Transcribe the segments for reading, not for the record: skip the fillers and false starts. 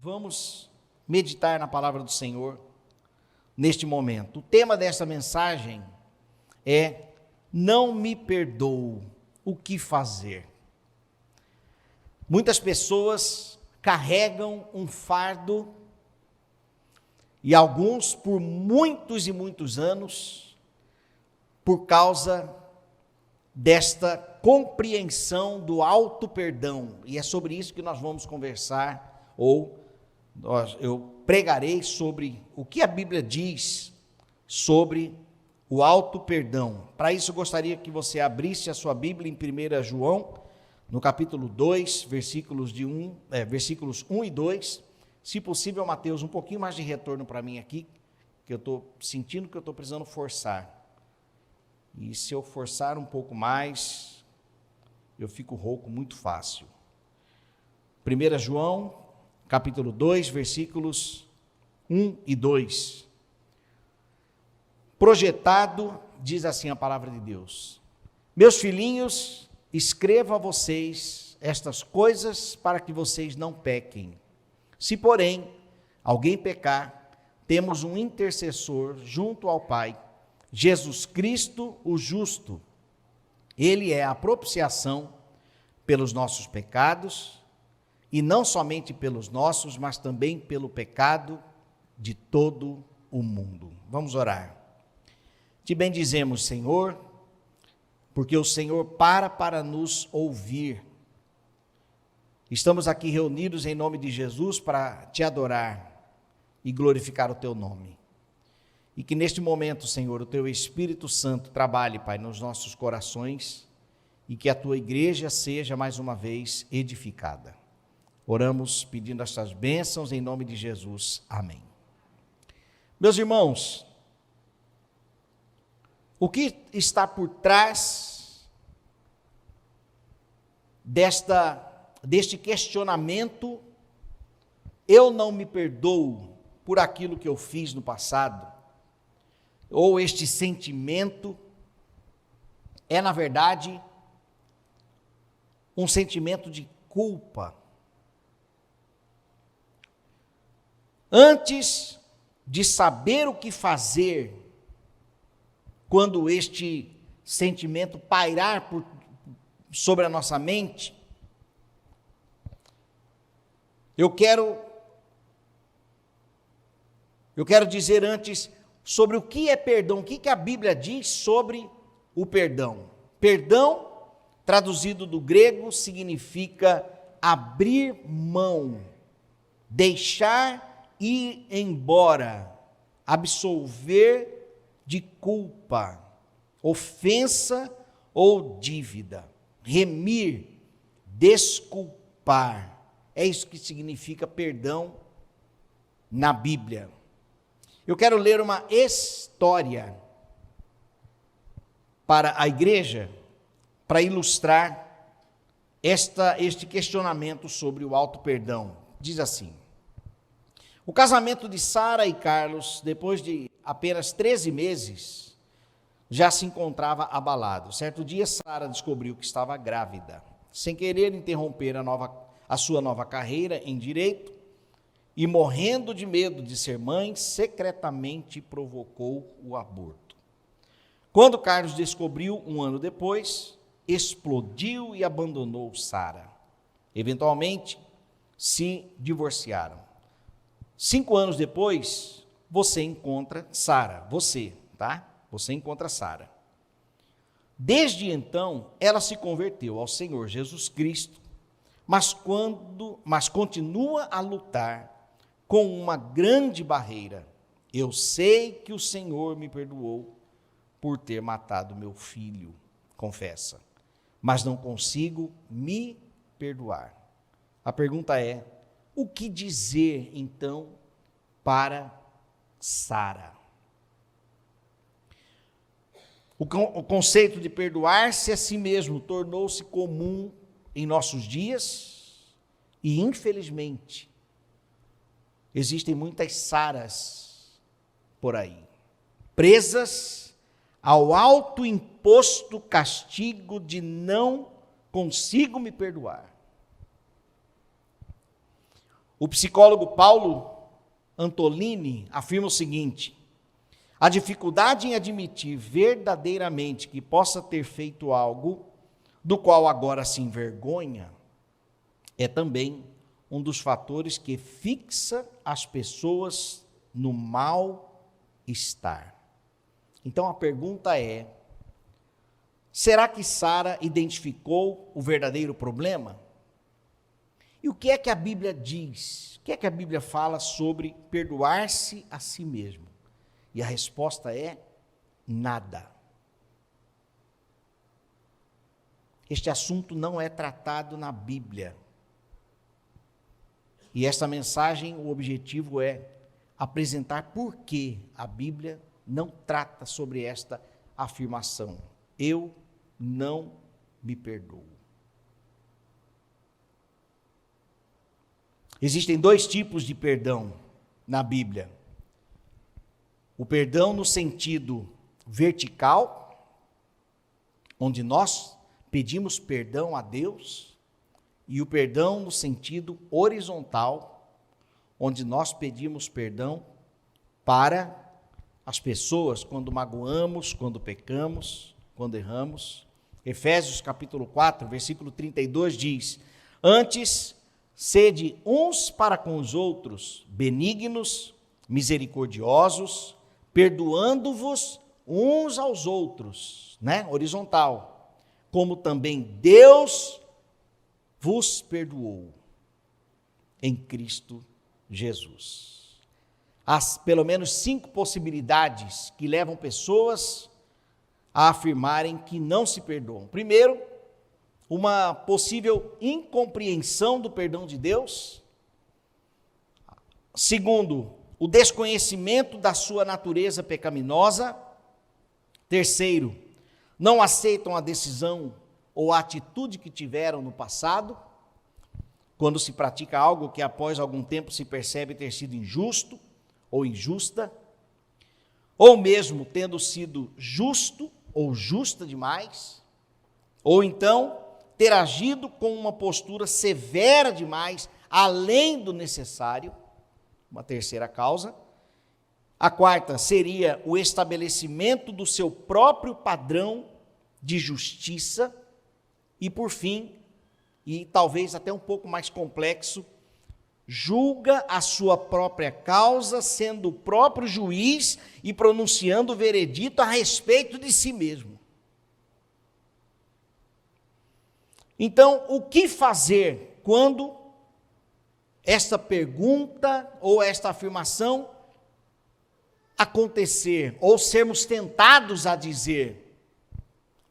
Vamos meditar na palavra do Senhor neste momento. O tema desta mensagem é: não me perdoo, o que fazer? Muitas pessoas carregam um fardo e alguns por muitos e muitos anos por causa desta compreensão do auto-perdão. E é sobre isso que nós vamos conversar, eu pregarei sobre o que a Bíblia diz sobre o auto-perdão. Para isso, eu gostaria que você abrisse a sua Bíblia em 1 João, no capítulo 2, versículos 1 e 2. Se possível, Mateus, um pouquinho mais de retorno para mim aqui, que eu estou sentindo que eu estou precisando forçar. E se eu forçar um pouco mais, eu fico rouco muito fácil. 1 João, capítulo 2, versículos 1 e 2. Projetado, diz assim a palavra de Deus: meus filhinhos, escrevo a vocês estas coisas para que vocês não pequem. Se, porém, alguém pecar, temos um intercessor junto ao Pai, Jesus Cristo, o justo. Ele é a propiciação pelos nossos pecados, e não somente pelos nossos, mas também pelo pecado de todo o mundo. Vamos orar. Te bendizemos, Senhor, porque o Senhor para nos ouvir. Estamos aqui reunidos em nome de Jesus para te adorar e glorificar o teu nome. E que neste momento, Senhor, o teu Espírito Santo trabalhe, Pai, nos nossos corações e que a tua igreja seja mais uma vez edificada. Oramos pedindo estas bênçãos em nome de Jesus. Amém. Meus irmãos, o que está por trás deste questionamento, eu não me perdoo por aquilo que eu fiz no passado, ou este sentimento, é na verdade um sentimento de culpa. Antes de saber o que fazer, quando este sentimento pairar sobre a nossa mente, eu quero dizer antes sobre o que é perdão, o que a Bíblia diz sobre o perdão. Perdão, traduzido do grego, significa abrir mão, deixar ir embora, absolver de culpa, ofensa ou dívida, remir, desculpar. É isso que significa perdão na Bíblia. Eu quero ler uma história para a igreja, para ilustrar este questionamento sobre o auto-perdão. Diz assim: o casamento de Sara e Carlos, depois de apenas 13 meses, já se encontrava abalado. Certo dia, Sara descobriu que estava grávida. Sem querer interromper a sua nova carreira em direito, e morrendo de medo de ser mãe, secretamente provocou o aborto. Quando Carlos descobriu, um ano depois, explodiu e abandonou Sara. Eventualmente, se divorciaram. 5 anos depois, você encontra Sara. Você encontra Sara. Desde então, ela se converteu ao Senhor Jesus Cristo, mas continua a lutar com uma grande barreira. Eu sei que o Senhor me perdoou por ter matado meu filho, confessa, mas não consigo me perdoar. A pergunta é: o que dizer então para Sara? O conceito de perdoar-se a si mesmo tornou-se comum em nossos dias e, infelizmente, existem muitas Saras por aí, presas ao autoimposto castigo de não consigo me perdoar. O psicólogo Paulo Antolini afirma o seguinte: a dificuldade em admitir verdadeiramente que possa ter feito algo do qual agora se envergonha é também um dos fatores que fixa as pessoas no mal-estar. Então a pergunta é: será que Sara identificou o verdadeiro problema? E o que é que a Bíblia diz? O que é que a Bíblia fala sobre perdoar-se a si mesmo? E a resposta é: nada. Este assunto não é tratado na Bíblia. E esta mensagem, o objetivo é apresentar por que a Bíblia não trata sobre esta afirmação. Eu não me perdoo. Existem dois tipos de perdão na Bíblia. O perdão no sentido vertical, onde nós pedimos perdão a Deus, e o perdão no sentido horizontal, onde nós pedimos perdão para as pessoas quando magoamos, quando pecamos, quando erramos. Efésios capítulo 4, versículo 32 diz: antes, sede uns para com os outros benignos, misericordiosos, perdoando-vos uns aos outros, horizontal, como também Deus vos perdoou em Cristo Jesus. Há pelo menos 5 possibilidades que levam pessoas a afirmarem que não se perdoam. Primeiro, uma possível incompreensão do perdão de Deus. Segundo, o desconhecimento da sua natureza pecaminosa. Terceiro, não aceitam a decisão ou a atitude que tiveram no passado, quando se pratica algo que após algum tempo se percebe ter sido injusto ou injusta, ou mesmo tendo sido justo ou justa demais, ou então ter agido com uma postura severa demais, além do necessário, uma terceira causa. A quarta seria o estabelecimento do seu próprio padrão de justiça. E por fim, e talvez até um pouco mais complexo, julga a sua própria causa, sendo o próprio juiz e pronunciando o veredito a respeito de si mesmo. Então, o que fazer quando esta pergunta ou esta afirmação acontecer, ou sermos tentados a dizer,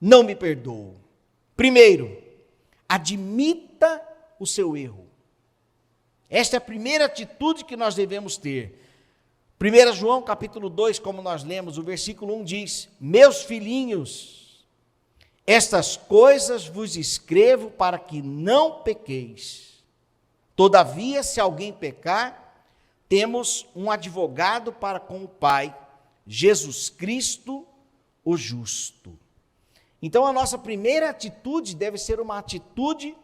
não me perdoo? Primeiro, admita o seu erro. Esta é a primeira atitude que nós devemos ter. 1 João capítulo 2, como nós lemos, o versículo 1 diz: meus filhinhos, estas coisas vos escrevo para que não pequeis. Todavia, se alguém pecar, temos um advogado para com o Pai, Jesus Cristo, o justo. Então, a nossa primeira atitude deve ser uma atitude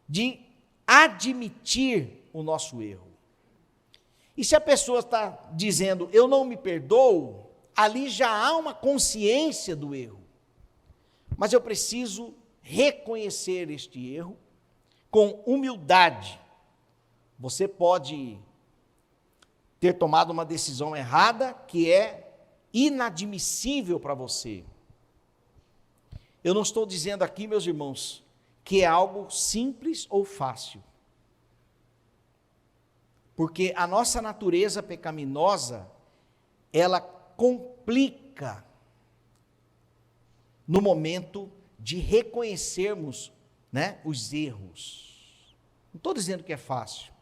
de admitir o nosso erro. E se a pessoa está dizendo, eu não me perdoo, ali já há uma consciência do erro. Mas eu preciso reconhecer este erro com humildade. Você pode ter tomado uma decisão errada que é inadmissível para você. Eu não estou dizendo aqui, meus irmãos, que é algo simples ou fácil. Porque a nossa natureza pecaminosa, ela complica no momento de reconhecermos, os erros. Não estou dizendo que é fácil,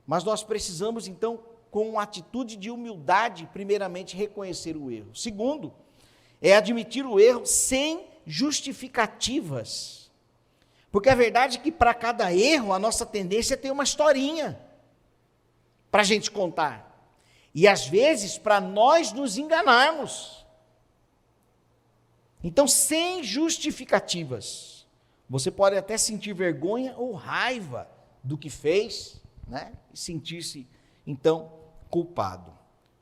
mas nós precisamos, então, com uma atitude de humildade, primeiramente, reconhecer o erro. Segundo, é admitir o erro sem justificativas. Porque a verdade é que para cada erro, a nossa tendência é ter uma historinha para a gente contar. E às vezes, para nós nos enganarmos. Então, sem justificativas. Você pode até sentir vergonha ou raiva do que fez, né? E sentir-se, então, culpado.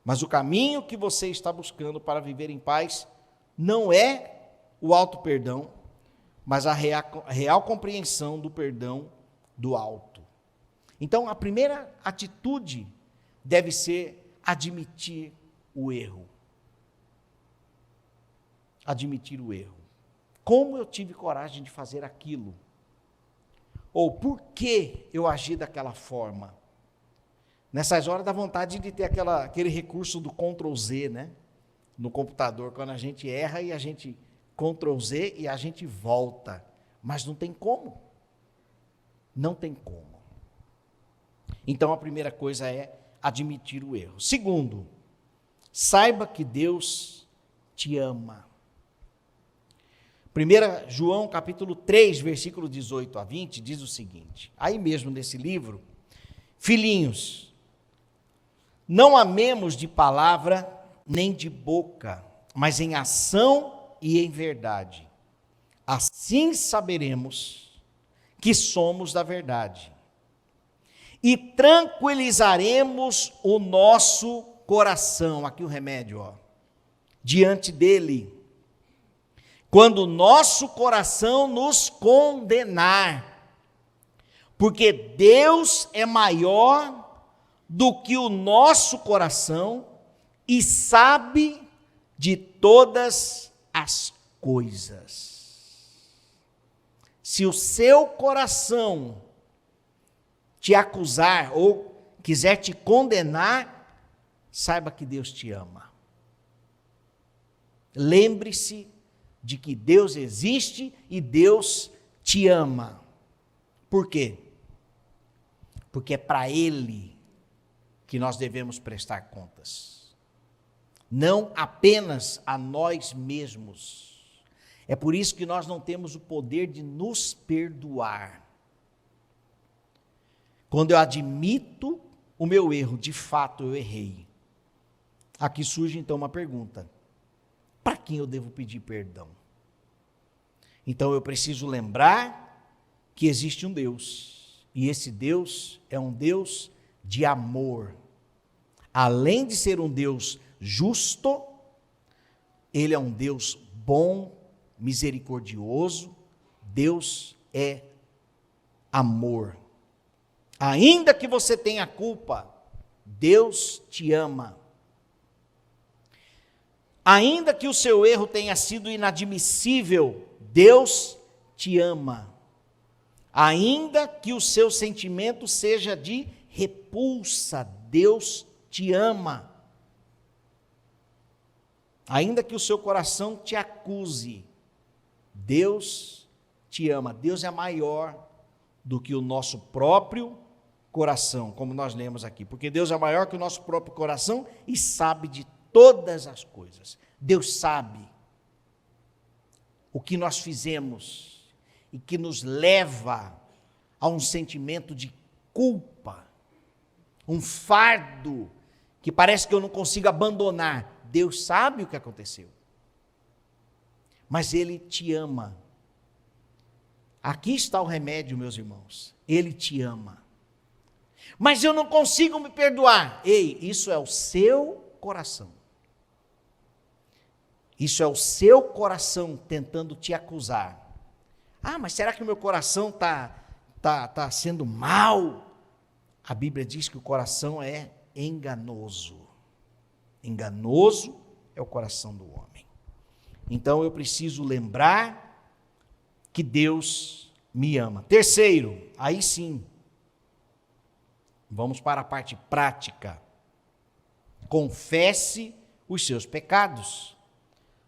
Mas o caminho que você está buscando para viver em paz não é o auto-perdão, mas a real compreensão do perdão do alto. Então, a primeira atitude deve ser admitir o erro. Admitir o erro. Como eu tive coragem de fazer aquilo? Ou por que eu agi daquela forma? Nessas horas dá vontade de ter aquele recurso do Ctrl Z, né? No computador, quando a gente erra e a gente Ctrl Z e a gente volta. Mas não tem como. Não tem como. Então a primeira coisa é admitir o erro. Segundo, saiba que Deus te ama. 1 João capítulo 3, versículo 18 a 20, diz o seguinte, aí mesmo nesse livro: filhinhos, não amemos de palavra nem de boca, mas em ação e em verdade. Assim saberemos que somos da verdade. E tranquilizaremos o nosso coração, aqui o remédio, diante dele, quando o nosso coração nos condenar, porque Deus é maior do que o nosso coração e sabe de todas as coisas. Se o seu coração te acusar ou quiser te condenar, saiba que Deus te ama. Lembre-se de que Deus existe e Deus te ama. Por quê? Porque é para Ele que nós devemos prestar contas. Não apenas a nós mesmos. É por isso que nós não temos o poder de nos perdoar. Quando eu admito o meu erro, de fato eu errei. Aqui surge então uma pergunta: para quem eu devo pedir perdão? Então eu preciso lembrar que existe um Deus, e esse Deus é um Deus de amor. Além de ser um Deus justo, Ele é um Deus bom, misericordioso. Deus é amor. Ainda que você tenha culpa, Deus te ama. Ainda que o seu erro tenha sido inadmissível, Deus te ama. Ainda que o seu sentimento seja de repulsa, Deus te ama. Ainda que o seu coração te acuse, Deus te ama. Deus é maior do que o nosso próprio coração, como nós lemos aqui. Porque Deus é maior que o nosso próprio coração e sabe de todas as coisas. Deus sabe o que nós fizemos e que nos leva a um sentimento de culpa, um fardo que parece que eu não consigo abandonar. Deus sabe o que aconteceu, mas Ele te ama. Aqui está o remédio, meus irmãos. Ele te ama. Mas eu não consigo me perdoar. Ei, isso é o seu coração. Isso é o seu coração tentando te acusar. Ah, mas será que o meu coração tá sendo mau? A Bíblia diz que o coração é enganoso. Enganoso é o coração do homem. Então eu preciso lembrar que Deus me ama. Terceiro, aí sim, vamos para a parte prática. Confesse os seus pecados.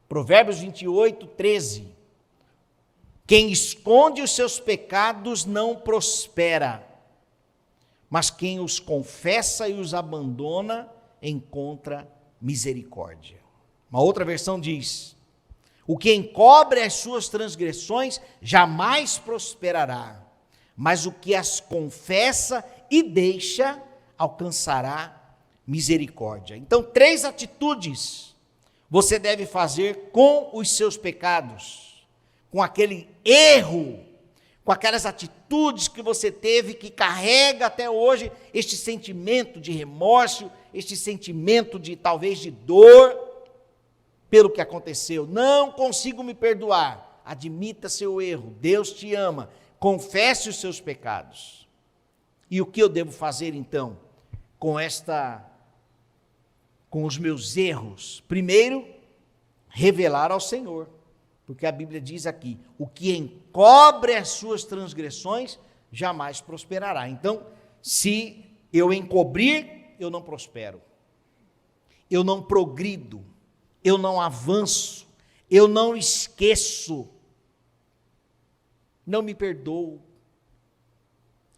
Provérbios 28, 13. Quem esconde os seus pecados não prospera, mas quem os confessa e os abandona encontra misericórdia. Uma outra versão diz: o que encobre as suas transgressões jamais prosperará, mas o que as confessa e deixa alcançará misericórdia. Então, 3 atitudes você deve fazer com os seus pecados, com aquele erro, com aquelas atitudes que você teve, que carrega até hoje este sentimento de remorso, este sentimento de talvez de dor pelo que aconteceu. Não consigo me perdoar. Admita seu erro. Deus te ama. Confesse os seus pecados. E o que eu devo fazer então com os meus erros? Primeiro, revelar ao Senhor. Porque a Bíblia diz aqui, o que encobre as suas transgressões, jamais prosperará. Então, se eu encobrir, eu não prospero. Eu não progrido. Eu não avanço. Eu não esqueço. Não me perdoo.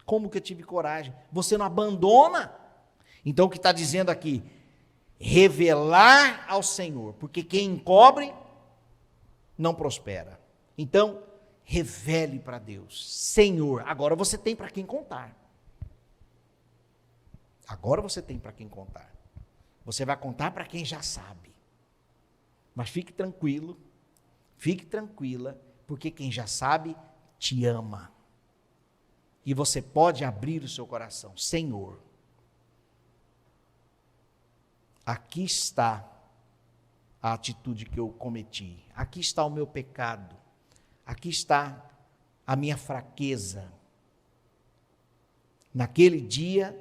Como que eu tive coragem? Você não abandona. Então, o que está dizendo aqui? Revelar ao Senhor. Porque quem encobre não prospera. Então, revele para Deus. Senhor, agora você tem para quem contar. Agora você tem para quem contar. Você vai contar para quem já sabe. Mas fique tranquilo, fique tranquila, porque quem já sabe te ama. E você pode abrir o seu coração. Senhor, aqui está a atitude que eu cometi. Aqui está o meu pecado. Aqui está a minha fraqueza. Naquele dia,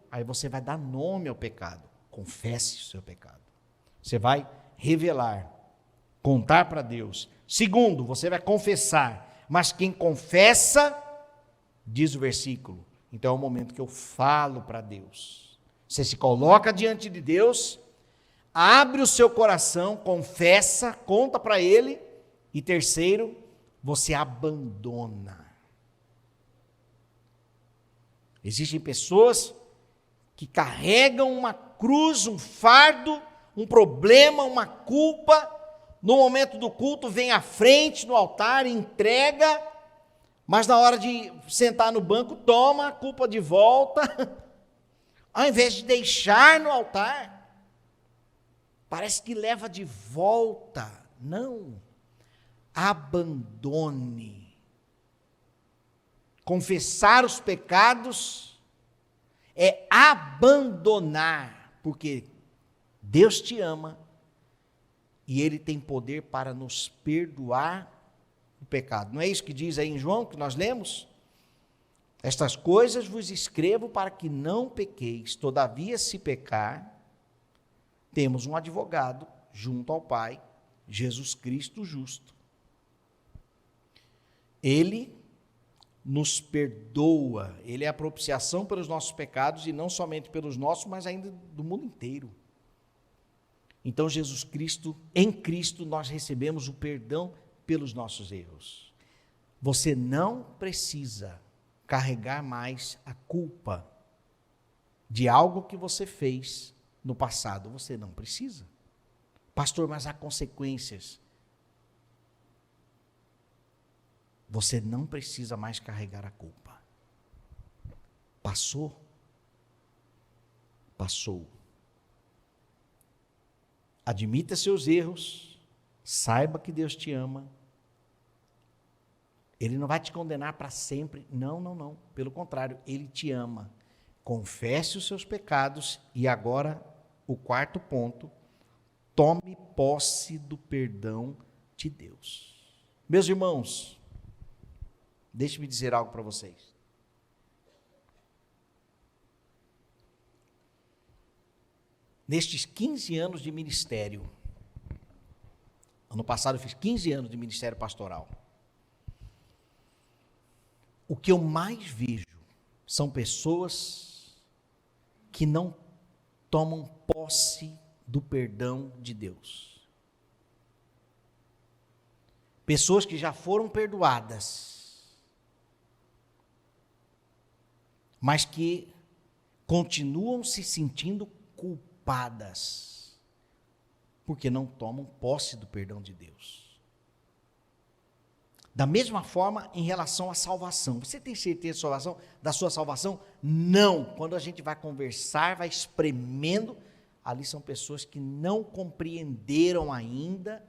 aí você vai dar nome ao pecado. Confesse o seu pecado. Você vai revelar, contar para Deus. Segundo, você vai confessar. Mas quem confessa, diz o versículo, então é o momento que eu falo para Deus. Você se coloca diante de Deus, abre o seu coração, confessa, conta para Ele. E terceiro, você abandona. Existem pessoas que carregam uma cruz, um fardo, um problema, uma culpa. No momento do culto, vem à frente, no altar, entrega, mas na hora de sentar no banco, toma a culpa de volta, ao invés de deixar no altar. Parece que leva de volta. Não. Abandone. Confessar os pecados é abandonar, porque Deus te ama e Ele tem poder para nos perdoar o pecado. Não é isso que diz aí em João, que nós lemos? Estas coisas vos escrevo para que não pequeis. Todavia, se pecar, temos um advogado junto ao Pai, Jesus Cristo justo. Ele nos perdoa, Ele é a propiciação pelos nossos pecados, e não somente pelos nossos, mas ainda do mundo inteiro. Então, Jesus Cristo, em Cristo, nós recebemos o perdão pelos nossos erros. Você não precisa carregar mais a culpa de algo que você fez no passado. Você não precisa. Pastor, mas há consequências. Você não precisa mais carregar a culpa. Passou. Passou. Admita seus erros. Saiba que Deus te ama. Ele não vai te condenar para sempre. Não, não, não. Pelo contrário, Ele te ama. Confesse os seus pecados. E agora, o quarto ponto. Tome posse do perdão de Deus. Meus irmãos, deixe-me dizer algo para vocês. Nestes 15 anos de ministério, ano passado eu fiz 15 anos de ministério pastoral, o que eu mais vejo são pessoas que não tomam posse do perdão de Deus. Pessoas que já foram perdoadas, mas que continuam se sentindo culpadas, porque não tomam posse do perdão de Deus. Da mesma forma, em relação à salvação. Você tem certeza da sua salvação? Não. Quando a gente vai conversar, vai espremendo, ali são pessoas que não compreenderam ainda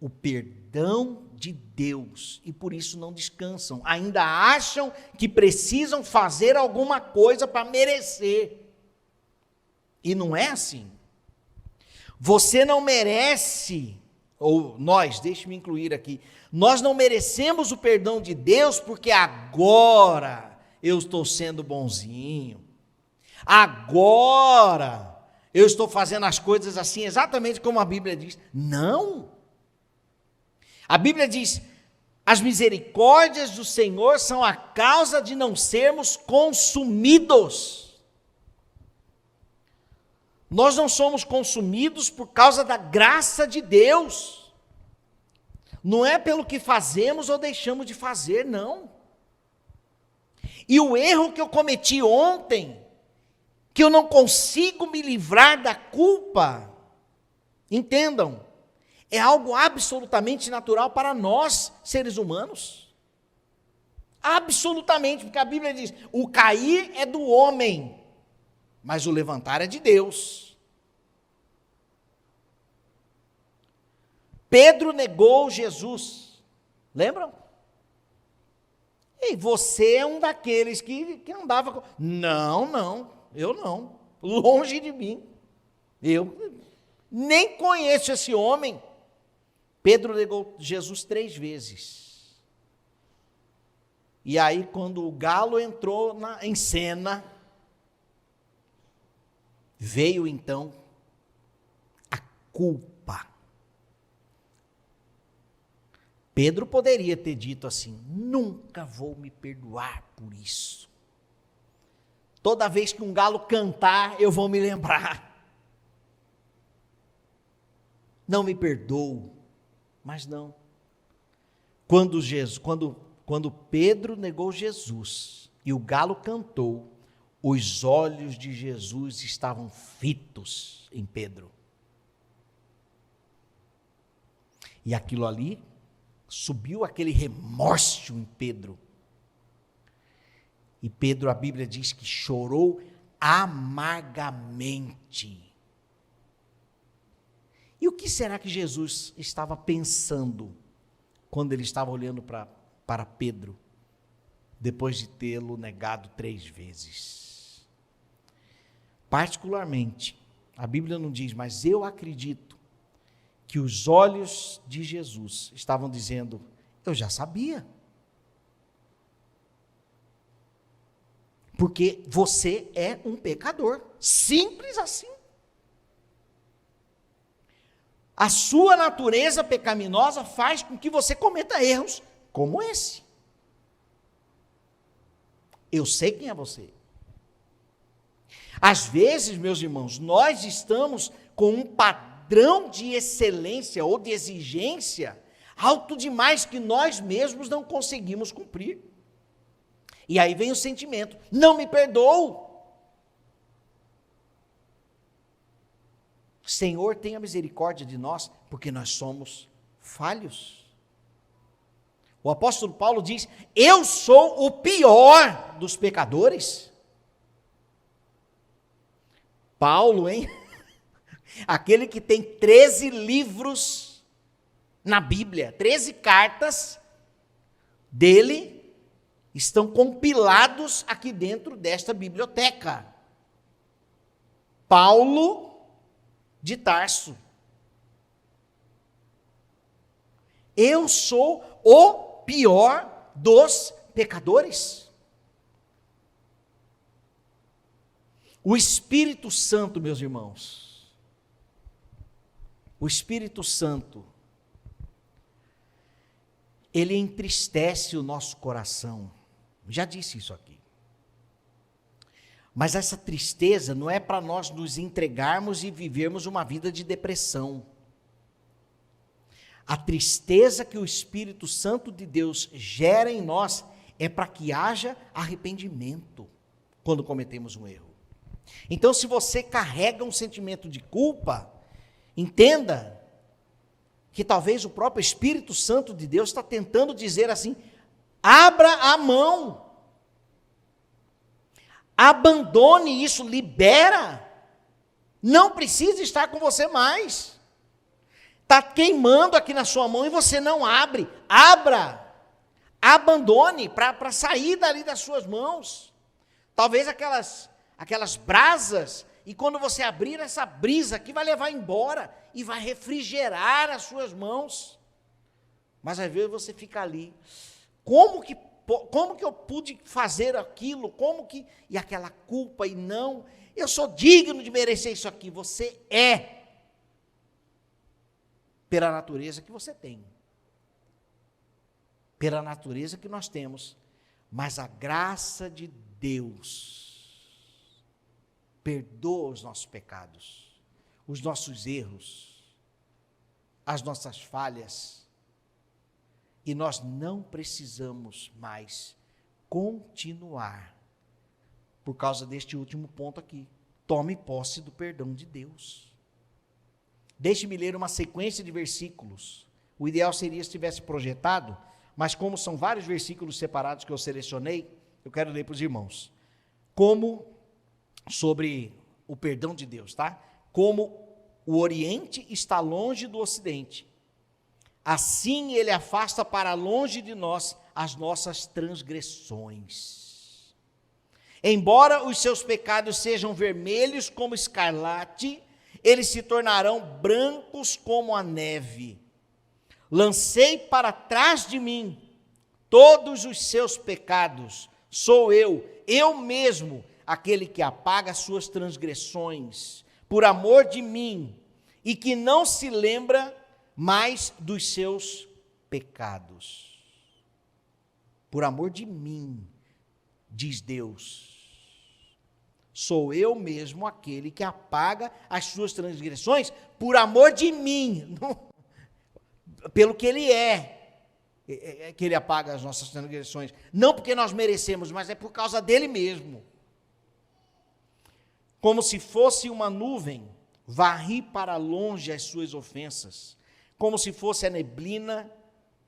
o perdão de Deus e por isso não descansam. Ainda acham que precisam fazer alguma coisa para merecer. E não é assim. Você não merece, ou nós, deixe-me incluir aqui, nós não merecemos o perdão de Deus porque agora eu estou sendo bonzinho. Agora eu estou fazendo as coisas assim, exatamente como a Bíblia diz. Não. A Bíblia diz, as misericórdias do Senhor são a causa de não sermos consumidos. Nós não somos consumidos por causa da graça de Deus. Não é pelo que fazemos ou deixamos de fazer, não. E o erro que eu cometi ontem, que eu não consigo me livrar da culpa, entendam, é algo absolutamente natural para nós, seres humanos. Absolutamente, porque a Bíblia diz, o cair é do homem, mas o levantar é de Deus. Pedro negou Jesus, lembram? E você é um daqueles que andava com... Não, eu não, longe de mim, eu nem conheço esse homem. Pedro negou Jesus 3 vezes. E aí, quando o galo entrou em cena, veio então a culpa. Pedro poderia ter dito assim: nunca vou me perdoar por isso. Toda vez que um galo cantar, eu vou me lembrar. Não me perdoo. Mas não. Quando Pedro negou Jesus e o galo cantou, os olhos de Jesus estavam fitos em Pedro. E aquilo ali, subiu aquele remorso em Pedro. E Pedro, a Bíblia diz que chorou amargamente. E o que será que Jesus estava pensando quando ele estava olhando para Pedro, depois de tê-lo negado 3 vezes? Particularmente, a Bíblia não diz, mas eu acredito que os olhos de Jesus estavam dizendo, eu já sabia. Porque você é um pecador, simples assim. A sua natureza pecaminosa faz com que você cometa erros como esse. Eu sei quem é você. Às vezes, meus irmãos, nós estamos com um padrão de excelência ou de exigência alto demais que nós mesmos não conseguimos cumprir. E aí vem o sentimento, não me perdoo. Senhor, tenha misericórdia de nós, porque nós somos falhos. O apóstolo Paulo diz, eu sou o pior dos pecadores. Paulo, hein? Aquele que tem 13 livros na Bíblia, 13 cartas dele estão compilados aqui dentro desta biblioteca. Paulo de Tarso. Eu sou o pior dos pecadores. O Espírito Santo, meus irmãos, o Espírito Santo, ele entristece o nosso coração. Já disse isso aqui. Mas essa tristeza não é para nós nos entregarmos e vivermos uma vida de depressão. A tristeza que o Espírito Santo de Deus gera em nós é para que haja arrependimento quando cometemos um erro. Então, se você carrega um sentimento de culpa, entenda que talvez o próprio Espírito Santo de Deus está tentando dizer assim, abra a mão. Abandone isso, libera. Não precisa estar com você mais. Está queimando aqui na sua mão e você não abre. Abra. Abandone para sair dali das suas mãos. Talvez aquelas brasas, e quando você abrir essa brisa aqui, vai levar embora e vai refrigerar as suas mãos. Mas às vezes você fica ali. Como que eu pude fazer aquilo? E aquela culpa, e não, eu sou digno de merecer isso aqui. Você é, pela natureza que você tem, pela natureza que nós temos, mas a graça de Deus perdoa os nossos pecados, os nossos erros, as nossas falhas, e nós não precisamos mais continuar por causa deste último ponto aqui. Tome posse do perdão de Deus. Deixe-me ler uma sequência de versículos. O ideal seria se tivesse projetado, mas como são vários versículos separados que eu selecionei, eu quero ler para os irmãos. Como sobre o perdão de Deus, tá? Como o Oriente está longe do Ocidente, assim ele afasta para longe de nós as nossas transgressões. Embora os seus pecados sejam vermelhos como escarlate, eles se tornarão brancos como a neve. Lancei para trás de mim todos os seus pecados. Sou eu mesmo, aquele que apaga as suas transgressões, por amor de mim, e que não se lembra mais dos seus pecados. Por amor de mim, diz Deus, sou eu mesmo aquele que apaga as suas transgressões por amor de mim, pelo que Ele é que Ele apaga as nossas transgressões, não porque nós merecemos, mas é por causa dEle mesmo. Como se fosse uma nuvem, varri para longe as suas ofensas, como se fosse a neblina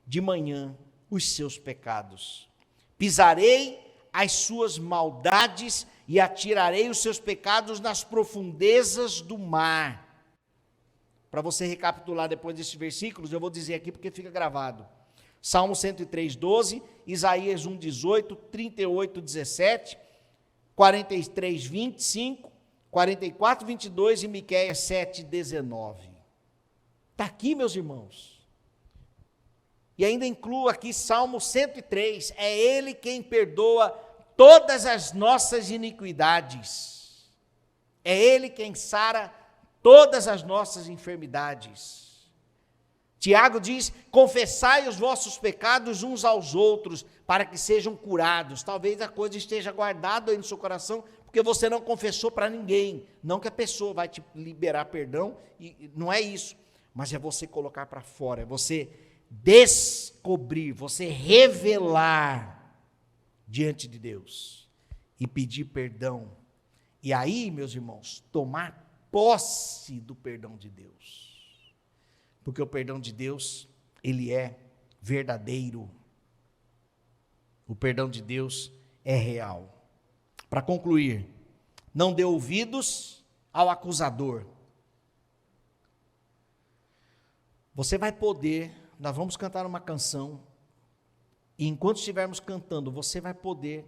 de manhã, os seus pecados. Pisarei as suas maldades e atirarei os seus pecados nas profundezas do mar. Para você recapitular depois desses versículos, eu vou dizer aqui porque fica gravado. Salmo 103, 12, Isaías 1, 18, 38, 17, 43, 25, 44, 22 e Miqueias 7, 19. Está aqui, meus irmãos. E ainda incluo aqui Salmo 103, é Ele quem perdoa todas as nossas iniquidades. É Ele quem sara todas as nossas enfermidades. Tiago diz, confessai os vossos pecados uns aos outros, para que sejam curados. Talvez a coisa esteja guardada aí no seu coração, porque você não confessou para ninguém. Não que a pessoa vai te liberar perdão, e não é isso. Mas é você colocar para fora, é você descobrir, você revelar diante de Deus e pedir perdão. E aí, meus irmãos, tomar posse do perdão de Deus. Porque o perdão de Deus, ele é verdadeiro. O perdão de Deus é real. Para concluir, não dê ouvidos ao acusador. Você vai poder, nós vamos cantar uma canção, e enquanto estivermos cantando, você vai poder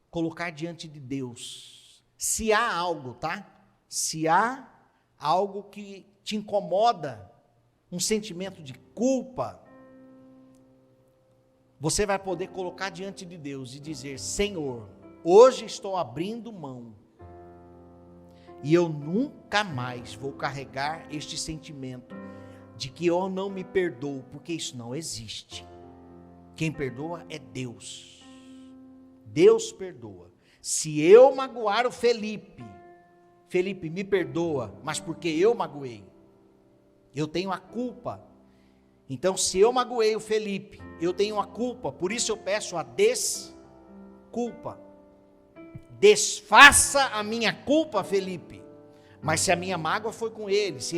colocar diante de Deus, se há algo, tá? Se há algo que te incomoda, um sentimento de culpa, você vai poder colocar diante de Deus e dizer, Senhor, hoje estou abrindo mão, e eu nunca mais vou carregar este sentimento de que eu não me perdoo, porque isso não existe. Quem perdoa é Deus. Deus perdoa. Se eu magoar o Felipe me perdoa, mas porque eu magoei. Eu tenho a culpa. Então, se eu magoei o Felipe, eu tenho a culpa, por isso eu peço a desculpa. Desfaça a minha culpa, Felipe. Mas se a minha mágoa foi com ele, se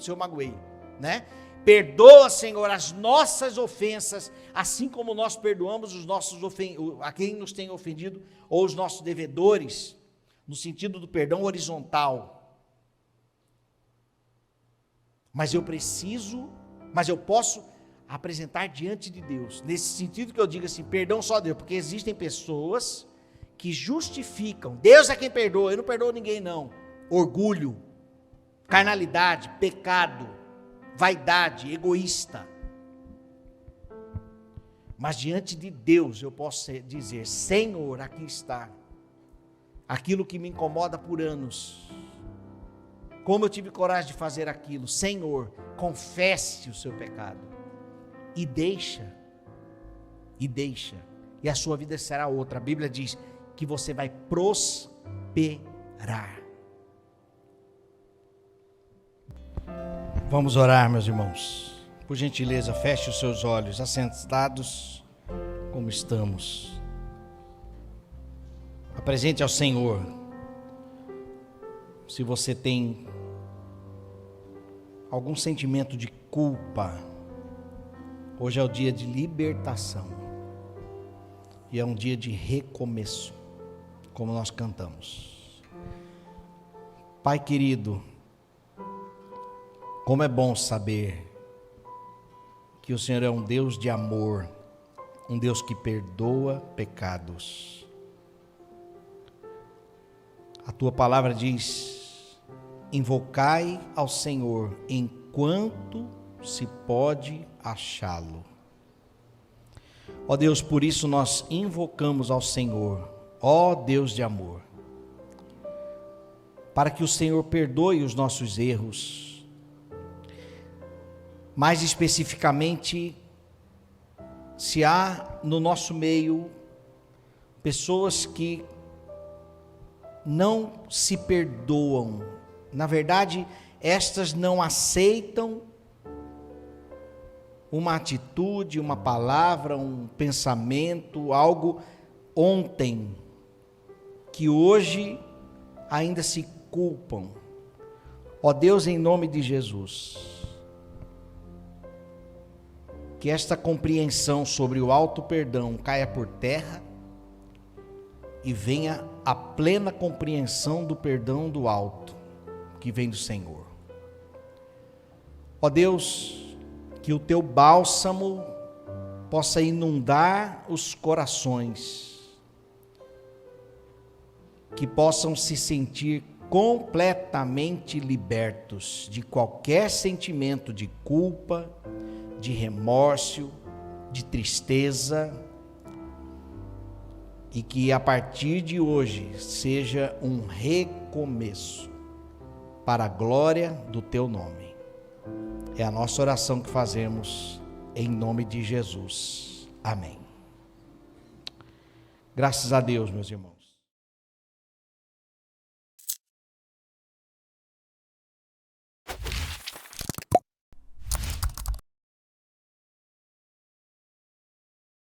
eu magoei, né? Perdoa, Senhor, as nossas ofensas, assim como nós perdoamos a quem nos tem ofendido, ou os nossos devedores, no sentido do perdão horizontal. Mas eu preciso mas eu posso apresentar diante de Deus. Nesse sentido que eu digo assim, perdão só a Deus, porque existem pessoas que justificam, Deus é quem perdoa, eu não perdoo ninguém não. Orgulho, carnalidade, pecado, vaidade, egoísta. Mas diante de Deus eu posso dizer, Senhor, aqui está, aquilo que me incomoda por anos, como eu tive coragem de fazer aquilo, Senhor, confesse o seu pecado, e deixa, e a sua vida será outra. A Bíblia diz que você vai prosperar. Vamos orar, meus irmãos. Por gentileza, feche os seus olhos, assentados como estamos. Apresente ao Senhor. Se você tem algum sentimento de culpa, hoje é o dia de libertação. E é um dia de recomeço, como nós cantamos. Pai querido, como é bom saber que o Senhor é um Deus de amor, um Deus que perdoa pecados. A tua palavra diz: invocai ao Senhor enquanto se pode achá-lo. Ó Deus, por isso nós invocamos ao Senhor, ó Deus de amor, para que o Senhor perdoe os nossos erros. Mais especificamente, se há no nosso meio pessoas que não se perdoam, na verdade, estas não aceitam uma atitude, uma palavra, um pensamento, algo ontem, que hoje ainda se culpam. Ó Deus, em nome de Jesus, que esta compreensão sobre o alto perdão caia por terra e venha a plena compreensão do perdão do alto, que vem do Senhor. Ó Deus, que o teu bálsamo possa inundar os corações, que possam se sentir completamente libertos de qualquer sentimento de culpa, de remorso, de tristeza, e que a partir de hoje seja um recomeço para a glória do teu nome. É a nossa oração que fazemos em nome de Jesus. Amém. Graças a Deus, meus irmãos.